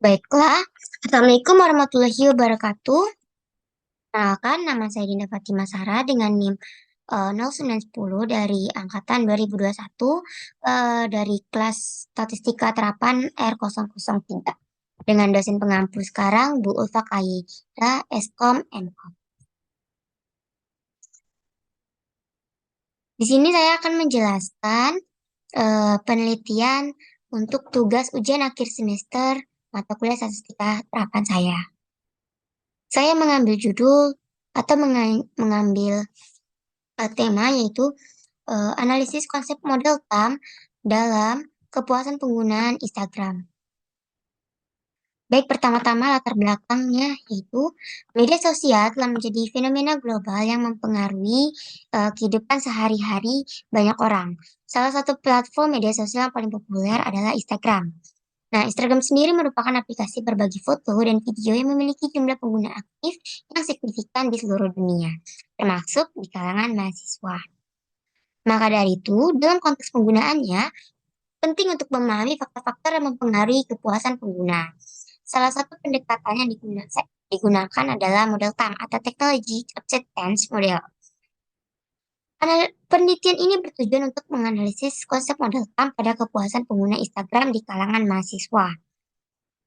Baiklah, Assalamualaikum warahmatullahi wabarakatuh. Perkenalkan, nama saya Dinda Fatima Sarah dengan NIM 0910 dari angkatan 2021 dari kelas Statistika Terapan R003 dengan dosen pengampu sekarang Bu Ulfa Kayida, Eskom Enkom. Di sini saya akan menjelaskan penelitian untuk tugas ujian akhir semester mata kuliah Statistika Terapan saya. Saya mengambil judul atau mengambil tema yaitu analisis konsep model TAM dalam kepuasan penggunaan Instagram. Baik, pertama-tama latar belakangnya yaitu media sosial telah menjadi fenomena global yang mempengaruhi kehidupan sehari-hari banyak orang. Salah satu platform media sosial yang paling populer adalah Instagram. Nah, Instagram sendiri merupakan aplikasi berbagi foto dan video yang memiliki jumlah pengguna aktif yang signifikan di seluruh dunia, termasuk di kalangan mahasiswa. Maka dari itu, dalam konteks penggunaannya, penting untuk memahami faktor-faktor yang mempengaruhi kepuasan pengguna. Salah satu pendekatan yang digunakan adalah model TAM atau Technology Acceptance Model. Penelitian ini bertujuan untuk menganalisis konsep model TAM pada kepuasan pengguna Instagram di kalangan mahasiswa.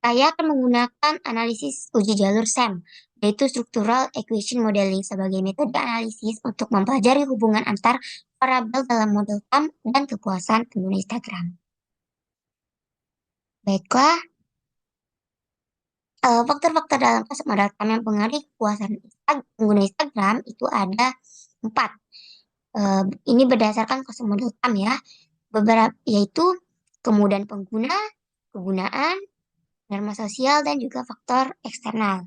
Saya akan menggunakan analisis uji jalur SEM, yaitu Structural Equation Modeling sebagai metode analisis untuk mempelajari hubungan antar variabel dalam model TAM dan kepuasan pengguna Instagram. Baiklah, faktor-faktor dalam konsep model TAM yang mempengaruhi kepuasan pengguna Instagram itu ada 4. Ini berdasarkan konsep model TAM ya, beberapa yaitu kemudahan pengguna, kegunaan, norma sosial, dan juga faktor eksternal.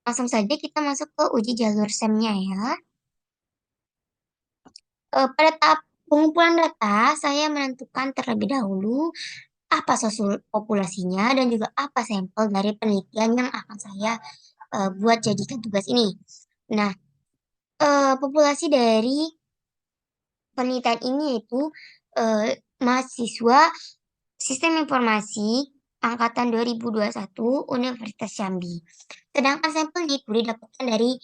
Langsung saja kita masuk ke uji jalur SEM-nya ya. Pada tahap pengumpulan data, saya menentukan terlebih dahulu apa populasinya dan juga apa sampel dari penelitian yang akan saya buat jadikan tugas ini. Nah, populasi dari penelitian ini yaitu mahasiswa Sistem Informasi Angkatan 2021 Universitas Jambi. Sedangkan sampelnya itu didapatkan dari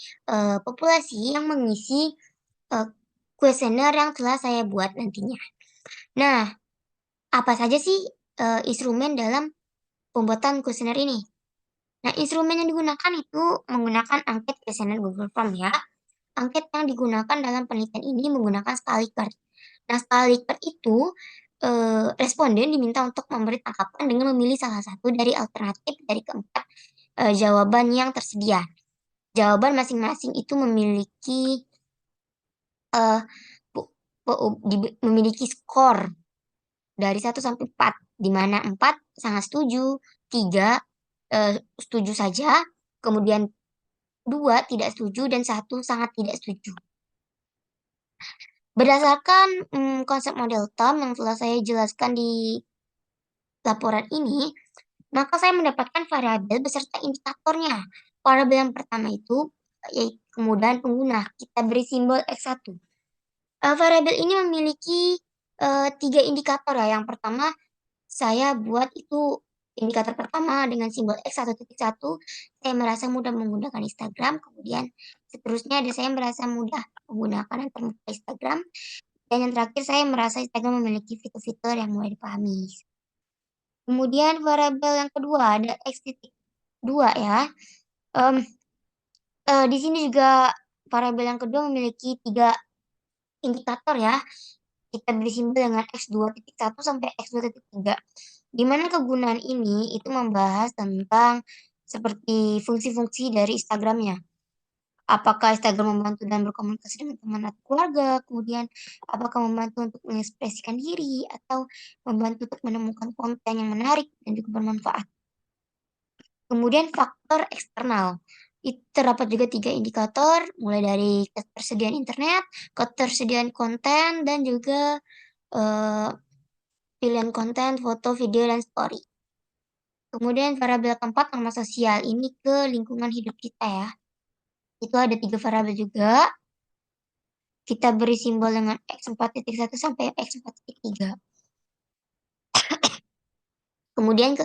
populasi yang mengisi kuesioner yang telah saya buat nantinya. Nah, apa saja sih instrumen dalam pembuatan kuesioner ini? Nah, instrumen yang digunakan itu menggunakan angket kuesioner Google Form ya. Angket yang digunakan dalam penelitian ini menggunakan Stalikert. Nah, Stalikert itu responden diminta untuk memberi tanggapan dengan memilih salah satu dari alternatif dari keempat jawaban yang tersedia. Jawaban masing-masing itu memiliki eh, memiliki skor dari 1 sampai 4, di mana 4 sangat setuju, 3 setuju saja, kemudian 2 tidak setuju, dan 1 sangat tidak setuju. Berdasarkan konsep model TAM yang telah saya jelaskan di laporan ini, maka saya mendapatkan variabel beserta indikatornya. Variabel yang pertama itu yaitu kemudahan pengguna. Kita beri simbol X1. Variabel ini memiliki 3 indikator ya. Yang pertama, saya buat itu indikator pertama dengan simbol X1.1. Saya merasa mudah menggunakan Instagram. Kemudian seterusnya ada saya merasa mudah menggunakan Instagram. Dan yang terakhir, saya merasa Instagram memiliki fitur-fitur yang mulai dipahami. Kemudian variabel yang kedua ada X.2 ya. Di sini juga variabel yang kedua memiliki 3 indikator ya. Kita beri simbol dengan X2.1 sampai X2.3. Di mana kegunaan ini itu membahas tentang seperti fungsi-fungsi dari Instagramnya. Apakah Instagram membantu dalam berkomunikasi dengan teman atau keluarga, kemudian apakah membantu untuk mengekspresikan diri, atau membantu untuk menemukan konten yang menarik dan juga bermanfaat. Kemudian faktor eksternal. Itu terdapat juga 3 indikator, mulai dari ketersediaan internet, ketersediaan konten, dan juga eh, pilihan konten, foto, video, dan story. Kemudian variabel keempat, norma sosial. Ini ke lingkungan hidup kita ya. Itu ada 3 variabel juga. Kita beri simbol dengan X4.1 sampai X4.3. Kemudian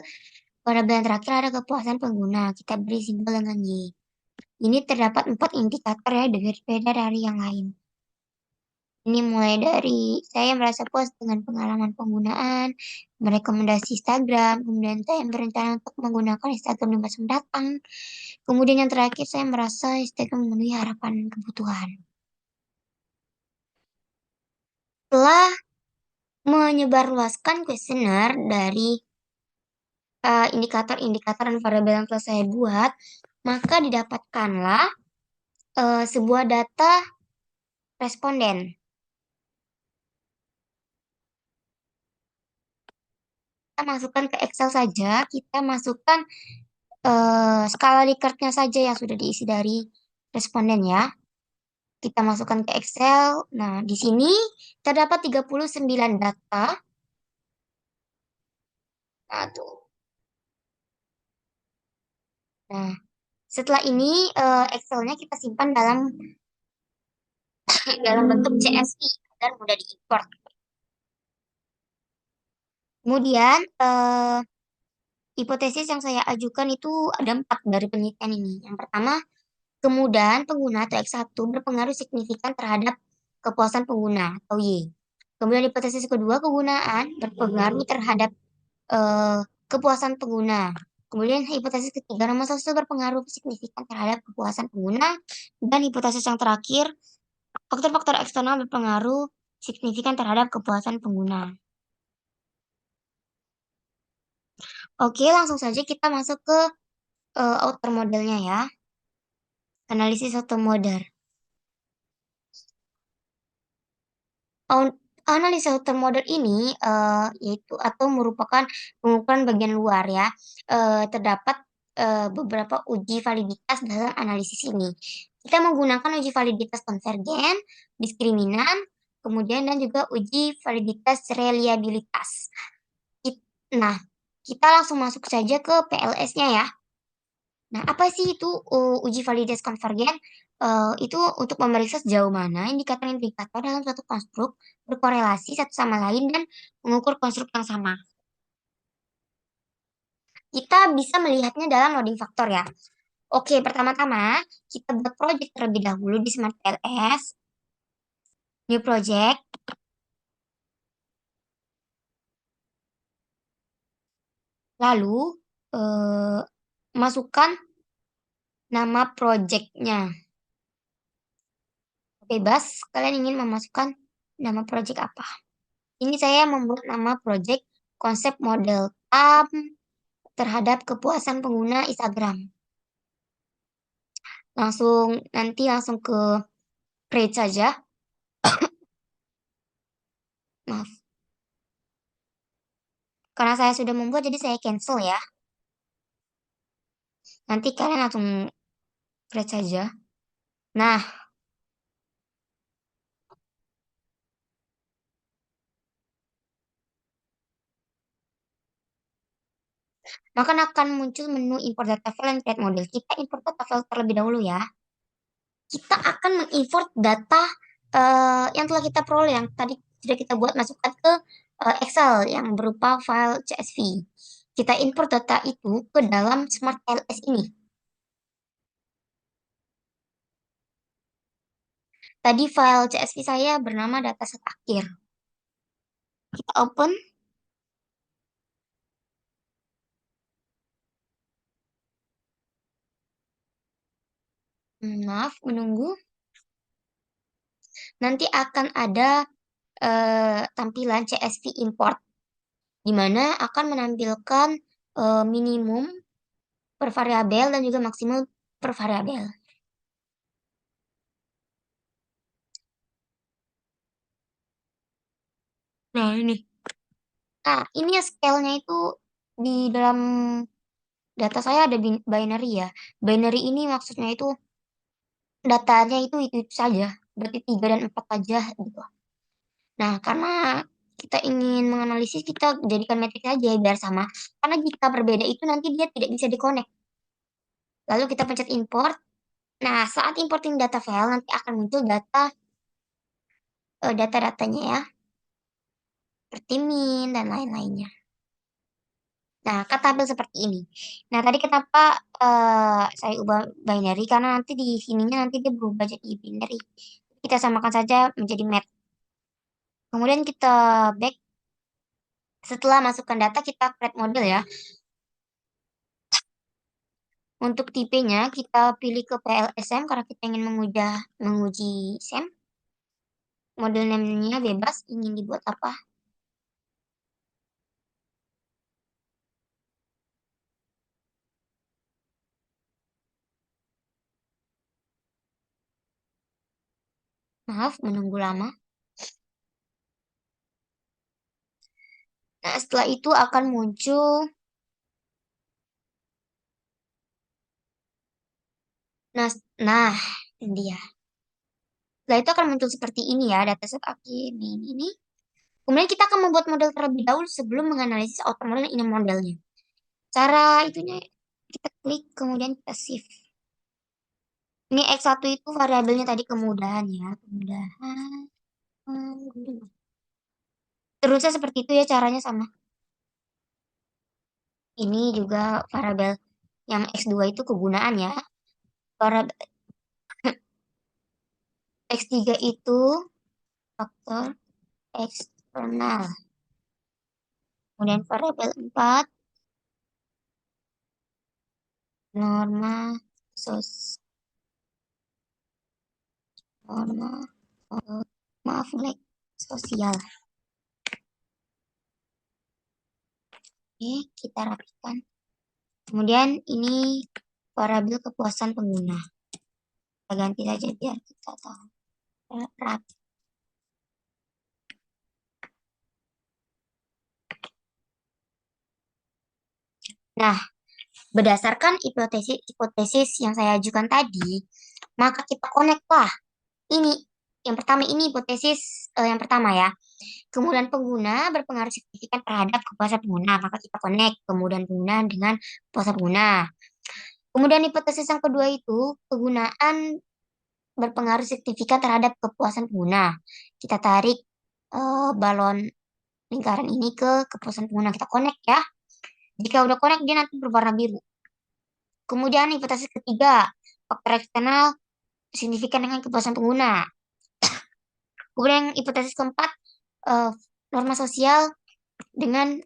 variabel yang terakhir ada kepuasan pengguna. Kita beri simbol dengan Y. Ini terdapat 4 indikator ya, berbeda dari yang lain. Ini mulai dari saya merasa puas dengan pengalaman penggunaan, merekomendasi Instagram, kemudian saya berencana untuk menggunakan Instagram di masa mendatang. Kemudian yang terakhir, saya merasa Instagram memenuhi harapan kebutuhan. Setelah menyebarluaskan kuesioner dari indikator-indikator dan variabel yang telah saya buat, maka didapatkanlah sebuah data responden. Kita masukkan ke Excel saja, kita masukkan skala Likert-nya saja yang sudah diisi dari responden ya. Kita masukkan ke Excel. Nah, di sini terdapat 39 data. Nah, tuh. Nah, setelah ini Excel-nya kita simpan dalam dalam bentuk CSV agar mudah diimport. Kemudian hipotesis yang saya ajukan itu ada 4 dari penelitian ini. Yang pertama, kemudahan pengguna atau X1 berpengaruh signifikan terhadap kepuasan pengguna atau Y. Kemudian hipotesis kedua, kegunaan berpengaruh terhadap kepuasan pengguna. Kemudian hipotesis ketiga, nomor sosial berpengaruh signifikan terhadap kepuasan pengguna. Dan hipotesis yang terakhir, faktor-faktor eksternal berpengaruh signifikan terhadap kepuasan pengguna. Oke, langsung saja kita masuk ke outer modelnya ya. Analisis outer model. Analisa outer model ini yaitu atau merupakan pengukuran bagian luar ya. Terdapat beberapa uji validitas dalam analisis ini. Kita menggunakan uji validitas konvergen, diskriminan, kemudian dan juga uji validitas reliabilitas. Nah, kita langsung masuk saja ke PLS-nya ya. Nah, apa sih itu uji validitas konvergen? Itu untuk memeriksa sejauh mana indikator-indikator dalam suatu konstruk berkorelasi satu sama lain dan mengukur konstruk yang sama. Kita bisa melihatnya dalam loading faktor ya. Oke, pertama-tama kita buat project terlebih dahulu di Smart PLS. New project. Lalu, masukkan nama projectnya. Bebas, kalian ingin memasukkan nama project apa. Ini saya membuat nama project konsep model TAM terhadap kepuasan pengguna Instagram. Langsung ke create saja. Maaf. Karena saya sudah membuat jadi saya cancel ya. Nanti kalian langsung create saja. Nah, maka akan muncul menu import data file dan create model. Kita import data file terlebih dahulu ya. Kita akan mengimport data yang telah kita peroleh, yang tadi sudah kita buat, masukkan ke Excel yang berupa file CSV. Kita import data itu ke dalam Smart LS ini. Tadi file CSV saya bernama dataset akhir. Kita open. Maaf, menunggu. Nanti akan ada tampilan CSV import, di mana akan menampilkan minimum per variabel dan juga maksimum per variabel. Nah, ini. Nah, ini ya scale-nya itu di dalam data saya ada binary ya. Binary ini maksudnya itu datanya itu saja. Berarti 3 dan 4 saja gitu. Nah, karena kita ingin menganalisis, kita jadikan metrik saja biar sama. Karena jika berbeda itu nanti dia tidak bisa di-connect. Lalu kita pencet import. Nah, saat importing data file nanti akan muncul data-datanya ya. Seperti min dan lain-lainnya. Nah, ke tabel seperti ini. Nah, tadi kenapa saya ubah binary? Karena nanti di sininya nanti dia berubah jadi binary. Kita samakan saja menjadi mat. Kemudian kita back. Setelah masukkan data, kita create model ya. Untuk tipenya, kita pilih ke PLSM karena kita ingin menguji SEM. Model name-nya bebas, ingin dibuat apa? Maaf, menunggu lama. Nah, setelah itu akan muncul, nah, nah, ini dia. Setelah itu akan muncul seperti ini ya, dataset akhir ini. Kemudian kita akan membuat model terlebih dahulu sebelum menganalisis outer model dan inner modelnya. Cara itunya kita klik, kemudian kita save. Ini X1 itu variabelnya tadi kemudahan ya, kemudahan. Terusnya seperti itu ya caranya sama. Ini juga variabel yang X2 itu kegunaan ya. Variabel X3 itu faktor eksternal. Kemudian variabel 4 norma sos norma maaf like sosial. Oke, kita rapikan. Kemudian ini variabel kepuasan pengguna. Kita ganti saja biar kita tahu. Rapi. Nah, berdasarkan hipotesis yang saya ajukan tadi, maka kita connect lah. Ini yang pertama ini hipotesis yang pertama ya. Kemudahan pengguna berpengaruh signifikan terhadap kepuasan pengguna, maka kita connect kemudahan pengguna dengan kepuasan pengguna. Kemudian hipotesis yang kedua itu penggunaan berpengaruh signifikan terhadap kepuasan pengguna. Kita tarik balon lingkaran ini ke kepuasan pengguna, kita connect ya. Jika udah connect dia nanti berwarna biru. Kemudian hipotesis ketiga, faktor eksternal signifikan dengan kepuasan pengguna. Kemudian hipotesis keempat, eh, norma sosial dengan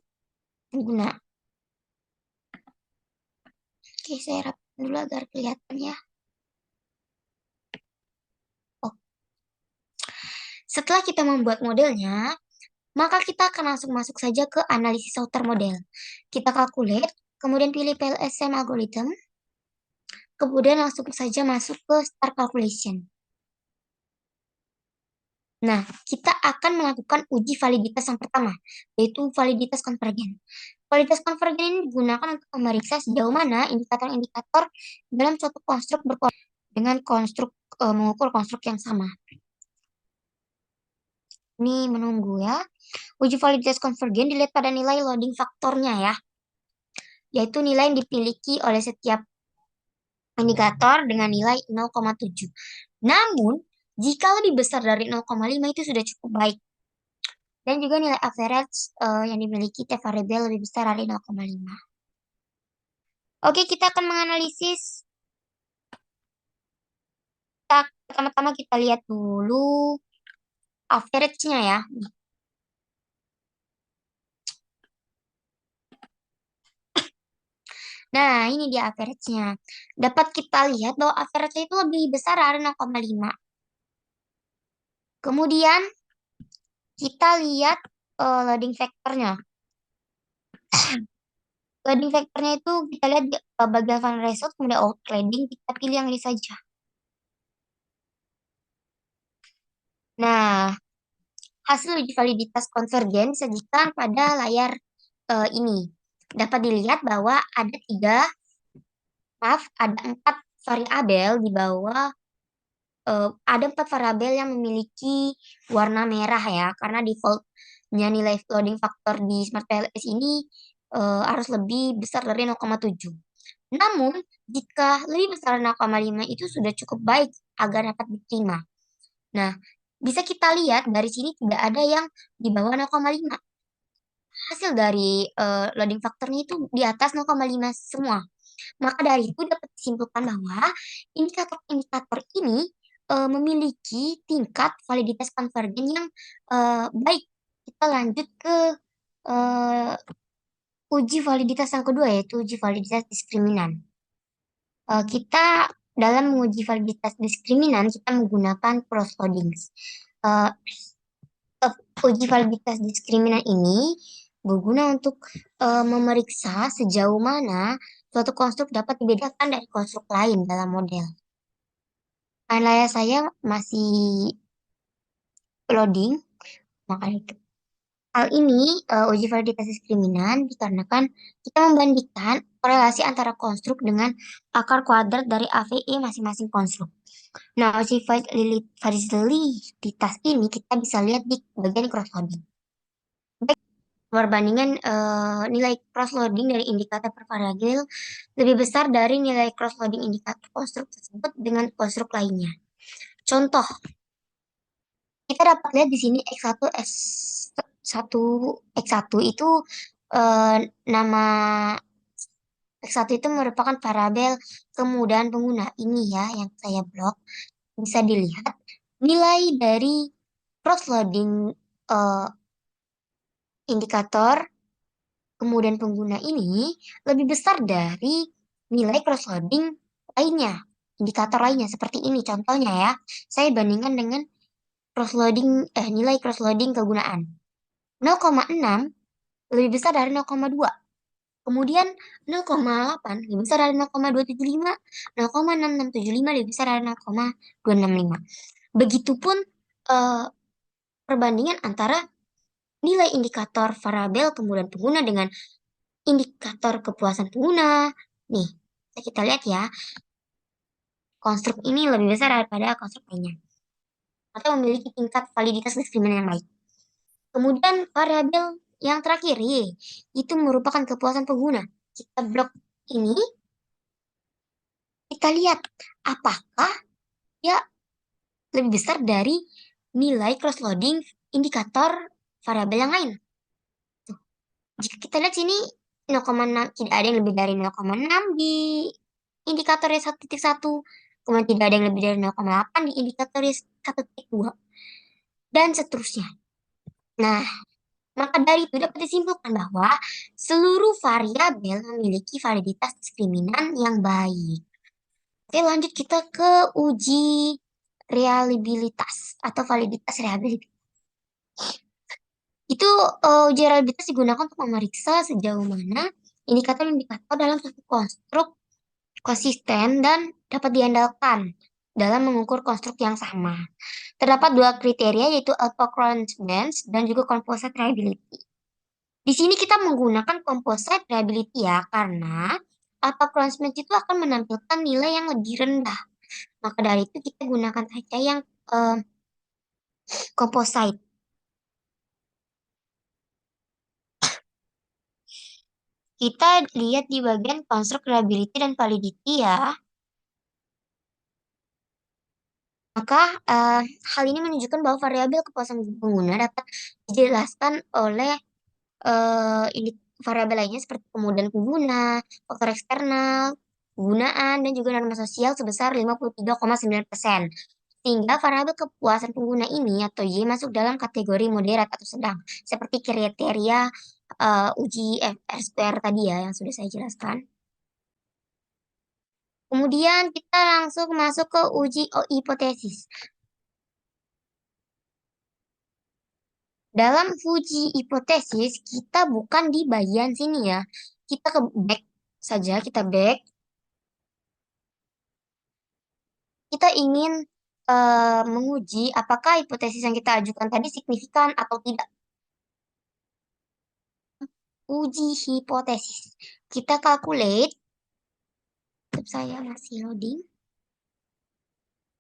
pengguna. Oke, saya rapin dulu agar kelihatan ya. Oh. Setelah kita membuat modelnya, maka kita akan langsung masuk saja ke analisis outer model. Kita calculate, kemudian pilih PLSM algorithm, kemudian langsung saja masuk ke start calculation. Nah, kita akan melakukan uji validitas yang pertama, yaitu validitas konvergen. Validitas konvergen ini digunakan untuk memeriksa sejauh mana indikator-indikator dalam suatu konstruk dengan mengukur konstruk yang sama. Ini menunggu ya. Uji validitas konvergen dilihat pada nilai loading faktornya ya, yaitu nilai yang dimiliki oleh setiap indikator dengan nilai 0,7. Namun, jika lebih besar dari 0,5 itu sudah cukup baik. Dan juga nilai average yang dimiliki tiap variabel lebih besar dari 0,5. Oke, kita akan menganalisis. Pertama-tama kita lihat dulu average-nya ya. Nah, ini dia average-nya. Dapat kita lihat bahwa average-nya itu lebih besar dari 0,5. Kemudian, kita lihat loading factor-nya. Loading factor-nya itu kita lihat di bagian final result, kemudian outloading, kita pilih yang ini saja. Nah, hasil uji validitas konvergen disajikan pada layar ini. Dapat dilihat bahwa ada 4 variabel di bawah. Ada 4 variabel yang memiliki warna merah ya, karena defaultnya nilai loading factor di Smart PLS ini harus lebih besar dari 0,7. Namun, jika lebih besar dari 0,5 itu sudah cukup baik agar dapat diterima. Nah, bisa kita lihat dari sini tidak ada yang di bawah 0,5. hasil dari loading faktornya itu di atas 0,5 semua. Maka dari itu dapat disimpulkan bahwa indikator-indikator ini memiliki tingkat validitas konvergen yang baik. Kita lanjut ke eh, uji validitas yang kedua, yaitu uji validitas diskriminan. Kita dalam menguji validitas diskriminan, kita menggunakan cross-coding. Eh, Uji validitas diskriminan ini berguna untuk memeriksa sejauh mana suatu konstruk dapat dibedakan dari konstruk lain dalam model. Layar saya masih loading, makanya itu. Hal ini uji validitas diskriminan dikarenakan kita membandingkan korelasi antara konstruk dengan akar kuadrat dari AVE masing-masing konstruk. Nah, uji validitas ini kita bisa lihat di bagian cross-coding. Perbandingan nilai cross-loading dari indikator per variabel lebih besar dari nilai cross-loading indikator konstruk tersebut dengan konstruk lainnya. Contoh, kita dapat lihat di sini X1, X1, X1 itu eh, nama X1 itu merupakan variabel kemudahan pengguna. Ini ya yang saya blok. Bisa dilihat nilai dari cross-loading eh, indikator kemudian pengguna ini lebih besar dari nilai cross-loading lainnya, indikator lainnya seperti ini contohnya ya. Saya bandingkan dengan nilai cross-loading kegunaan. 0,6 lebih besar dari 0,2. Kemudian 0,8 lebih besar dari 0,275, 0,6675 lebih besar dari 0,265. Begitupun eh, perbandingan antara nilai indikator variabel kemudian pengguna dengan indikator kepuasan pengguna. Nih, kita lihat ya, konstruk ini lebih besar daripada konstruk lainnya. Atau memiliki tingkat validitas diskriminan yang baik. Kemudian variabel yang terakhir, Y, itu merupakan kepuasan pengguna. Kita blok ini, kita lihat apakah dia lebih besar dari nilai cross-loading indikator variabel yang lain. Tuh. Jika kita lihat sini 0,6, tidak ada yang lebih dari 0,6 di indikatornya 1.1, kemudian tidak ada yang lebih dari 0,8 di indikatornya 1.2, dan seterusnya. Nah, maka dari itu dapat disimpulkan bahwa seluruh variabel memiliki validitas diskriminan yang baik. Oke, lanjut kita ke uji reliabilitas atau validitas reliabilitas. Itu uji reliabilitas digunakan untuk memeriksa sejauh mana indikator-indikator dalam suatu konstruk konsisten dan dapat diandalkan dalam mengukur konstruk yang sama. Terdapat dua kriteria yaitu autoconcordance dan juga composite reliability. Di sini kita menggunakan composite reliability ya karena autoconcordance itu akan menampilkan nilai yang lebih rendah. Maka dari itu kita gunakan saja yang eh, composite. Kita lihat di bagian konstruk reliability dan validity ya. Maka hal ini menunjukkan bahwa variabel kepuasan pengguna dapat dijelaskan oleh ini variabel lainnya seperti kemudahan pengguna, faktor eksternal, penggunaan, dan juga norma sosial sebesar 53,9%. Sehingga variabel kepuasan pengguna ini atau Y masuk dalam kategori moderat atau sedang, seperti kriteria uji R-square tadi ya yang sudah saya jelaskan. Kemudian kita langsung masuk ke uji hipotesis. Dalam uji hipotesis, kita bukan di bagian sini ya. Kita ke back saja, kita back. Kita ingin menguji apakah hipotesis yang kita ajukan tadi signifikan atau tidak. Uji hipotesis. Kita calculate. Saya masih loading.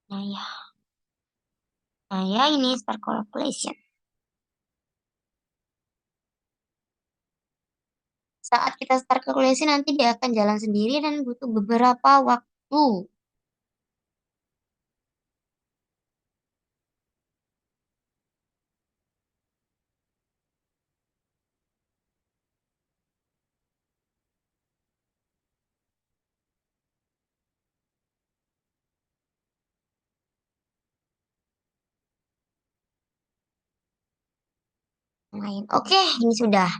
Nah ya, ini start calculation. Saat kita start calculation nanti dia akan jalan sendiri dan butuh beberapa waktu. lain. Oke, ini sudah.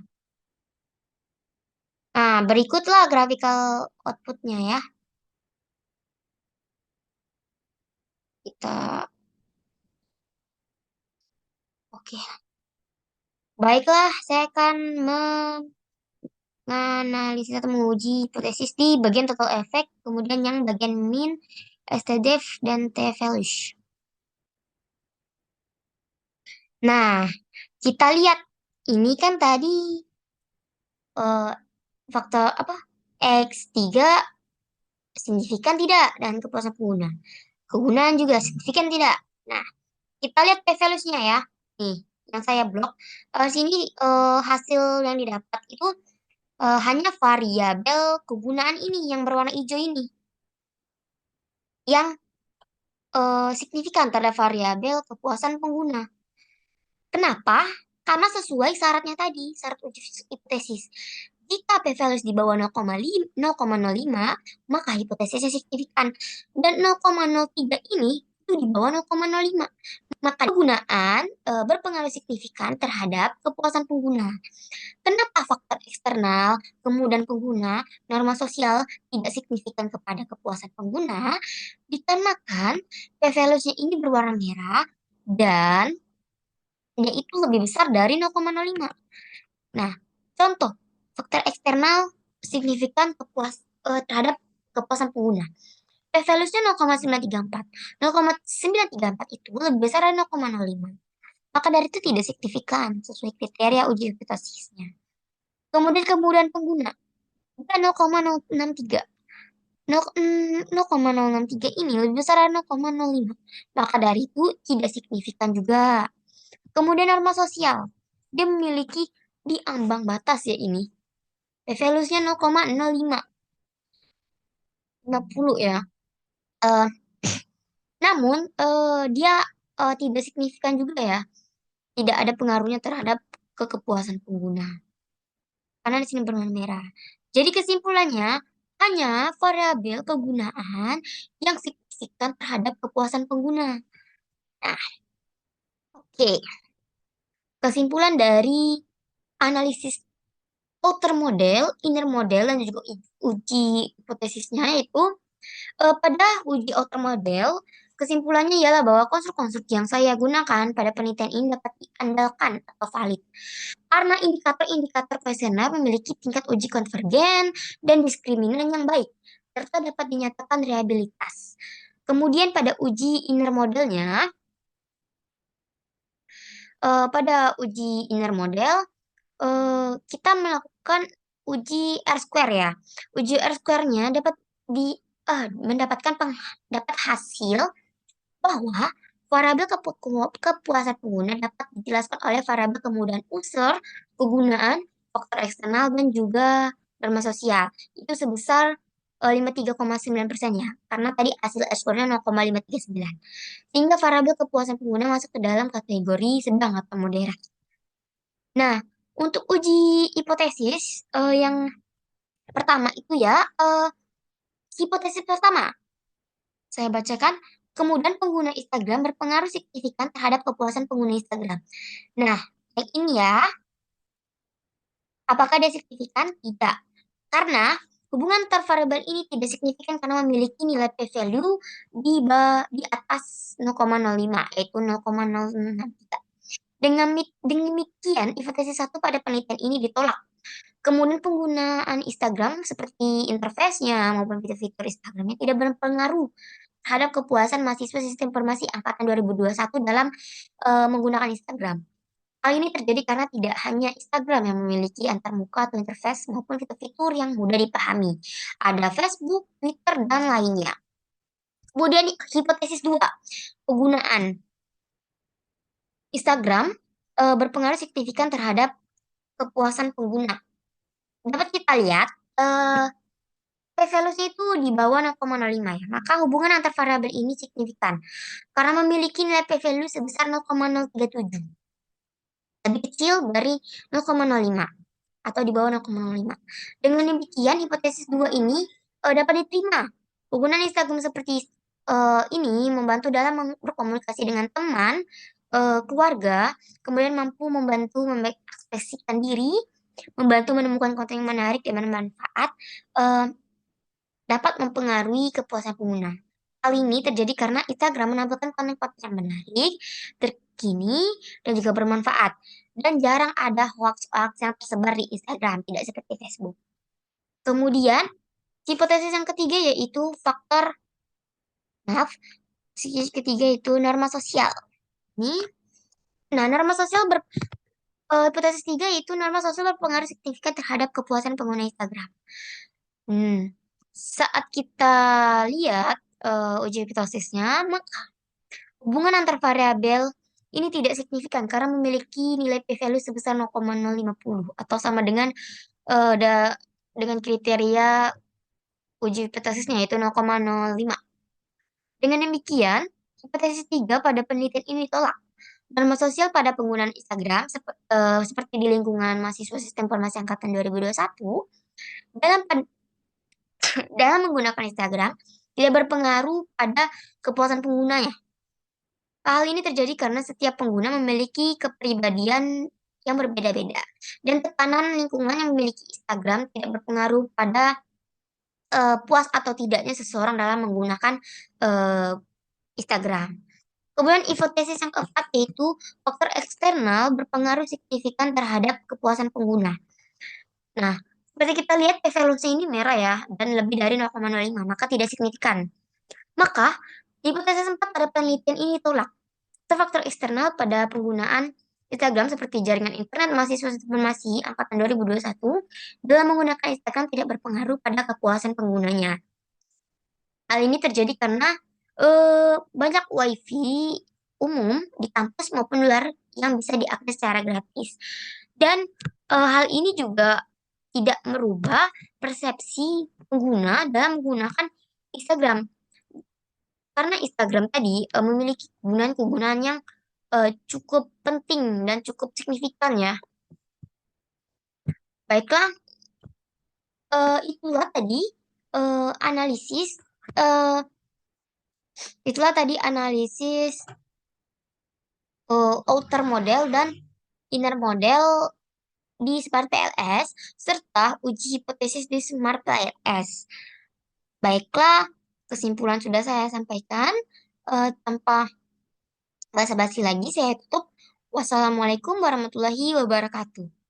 Nah, berikutlah graphical outputnya ya. Kita, oke. Baiklah, saya akan menganalisis atau menguji hipotesis di bagian total effect, kemudian yang bagian mean, STDEV, dan t-values. Nah, kita lihat. Ini kan tadi eh, faktor apa? X3 signifikan tidak dan kepuasan pengguna. Kegunaan juga signifikan tidak. Nah, kita lihat p-values-nya ya. Nih, yang saya blok. Sini hasil yang didapat itu hanya variabel kegunaan ini yang berwarna hijau ini. Yang signifikan terhadap variabel kepuasan pengguna. Kenapa? Karena sesuai syaratnya tadi, syarat uji hipotesis. Jika p-values di bawah 0,05, maka hipotesisnya signifikan. Dan 0,03 ini itu di bawah 0,05. Maka penggunaan berpengaruh signifikan terhadap kepuasan pengguna. Kenapa faktor eksternal, kemudian pengguna, norma sosial tidak signifikan kepada kepuasan pengguna? Dikarenakan p-values-nya ini berwarna merah dan yaitu lebih besar dari 0,05. Nah, contoh faktor eksternal signifikan terhadap kepuasan pengguna. P-values-nya 0,934. 0,934 itu lebih besar dari 0,05. Maka dari itu tidak signifikan sesuai kriteria uji hipotesisnya. Kemudian pengguna bukan 0,063. 0,063 ini lebih besar dari 0,05. Maka dari itu tidak signifikan juga. Kemudian norma sosial. Dia memiliki di ambang batas ya ini. P-values-nya 0,05. 50 ya. Eh, namun dia tidak signifikan juga ya. Tidak ada pengaruhnya terhadap kepuasan pengguna. Karena di sini berwarna merah. Jadi kesimpulannya hanya variabel kegunaan yang signifikan terhadap kepuasan pengguna. Nah, oke. Kesimpulan dari analisis outer model, inner model, dan juga uji hipotesisnya itu pada uji outer model, kesimpulannya ialah bahwa konstruk-konstruk yang saya gunakan pada penelitian ini dapat diandalkan atau valid. Karena indikator-indikator kuesioner memiliki tingkat uji konvergen dan diskriminan yang baik, serta dapat dinyatakan reliabilitas. Kemudian pada uji inner modelnya, pada uji inner model, kita melakukan uji R-square ya. Uji R-square-nya dapat mendapatkan dapat hasil bahwa variabel kepuasan pengguna dapat dijelaskan oleh variabel kemudahan unsur, kegunaan, faktor eksternal, dan juga norma sosial. Itu sebesar 53,9% ya. Karena tadi hasil R-square-nya 0,539. Sehingga variabel kepuasan pengguna masuk ke dalam kategori sedang atau moderat. Nah, untuk uji hipotesis yang pertama itu ya, hipotesis pertama saya bacakan, kemudian pengguna Instagram berpengaruh signifikan terhadap kepuasan pengguna Instagram. Nah, yang ini ya, apakah dia signifikan? Tidak. Karena hubungan antar variabel ini tidak signifikan karena memiliki nilai p-value di atas 0,05, yaitu 0,063. Dengan demikian, hipotesis satu pada penelitian ini ditolak. Kemudian penggunaan Instagram seperti interface-nya maupun fitur-fitur Instagramnya tidak berpengaruh terhadap kepuasan mahasiswa sistem informasi angkatan 2021 dalam menggunakan Instagram. Hal ini terjadi karena tidak hanya Instagram yang memiliki antarmuka atau interface maupun fitur-fitur yang mudah dipahami. Ada Facebook, Twitter, dan lainnya. Kemudian hipotesis 2, penggunaan Instagram berpengaruh signifikan terhadap kepuasan pengguna. Dapat kita lihat, p-values itu di bawah 0,05 ya. Maka hubungan antar variabel ini signifikan karena memiliki nilai p-value sebesar 0,037. Lebih kecil dari 0,05 atau di bawah 0,05. Dengan demikian, hipotesis 2 ini dapat diterima. Penggunaan Instagram seperti ini membantu dalam berkomunikasi dengan teman keluarga, kemudian mampu membantu mengekspresikan diri, membantu menemukan konten yang menarik dan bermanfaat, eee, dapat mempengaruhi kepuasan pengguna. Hal ini terjadi karena Instagram menampilkan konten-konten yang menarik, terkini, dan juga bermanfaat. Dan jarang ada hoaks-hoaks yang tersebar di Instagram, tidak seperti Facebook. Kemudian, hipotesis yang ketiga yaitu faktor, maaf, ketiga itu norma sosial. Nih, nah norma sosial hipotesis tiga yaitu norma sosial berpengaruh signifikan terhadap kepuasan pengguna Instagram. Saat kita lihat uji hipotesisnya, maka hubungan antar variabel ini tidak signifikan karena memiliki nilai p-value sebesar 0,050 atau sama dengan dengan kriteria uji hipotesisnya yaitu 0,05. Dengan demikian, hipotesis 3 pada penelitian ini ditolak. Norma sosial pada penggunaan Instagram seperti di lingkungan mahasiswa Sistem Informasi Angkatan 2021 dalam dalam menggunakan Instagram tidak berpengaruh pada kepuasan penggunanya. Hal ini terjadi karena setiap pengguna memiliki kepribadian yang berbeda-beda dan tekanan lingkungan yang memiliki Instagram tidak berpengaruh pada puas atau tidaknya seseorang dalam menggunakan Instagram. Kemudian hipotesis yang keempat yaitu faktor eksternal berpengaruh signifikan terhadap kepuasan pengguna. Nah, seperti kita lihat evolusi ini merah ya dan lebih dari 0,05 maka tidak signifikan. Maka hipotesis 4 pada penelitian ini tolak. Faktor eksternal pada penggunaan Instagram seperti jaringan internet mahasiswa informasi angkatan 2021 dalam menggunakan Instagram tidak berpengaruh pada kepuasan penggunanya. Hal ini terjadi karena banyak WiFi umum di kampus maupun luar yang bisa diakses secara gratis. Dan hal ini juga tidak merubah persepsi pengguna dalam menggunakan Instagram. Karena Instagram tadi memiliki kegunaan-kegunaan yang cukup penting dan cukup signifikan ya. Baiklah, itulah tadi analisis eh, outer model dan inner model di Smart PLS serta uji hipotesis di Smart PLS. Baiklah, kesimpulan sudah saya sampaikan. Tanpa basa-basi lagi, saya tutup. Wassalamualaikum warahmatullahi wabarakatuh.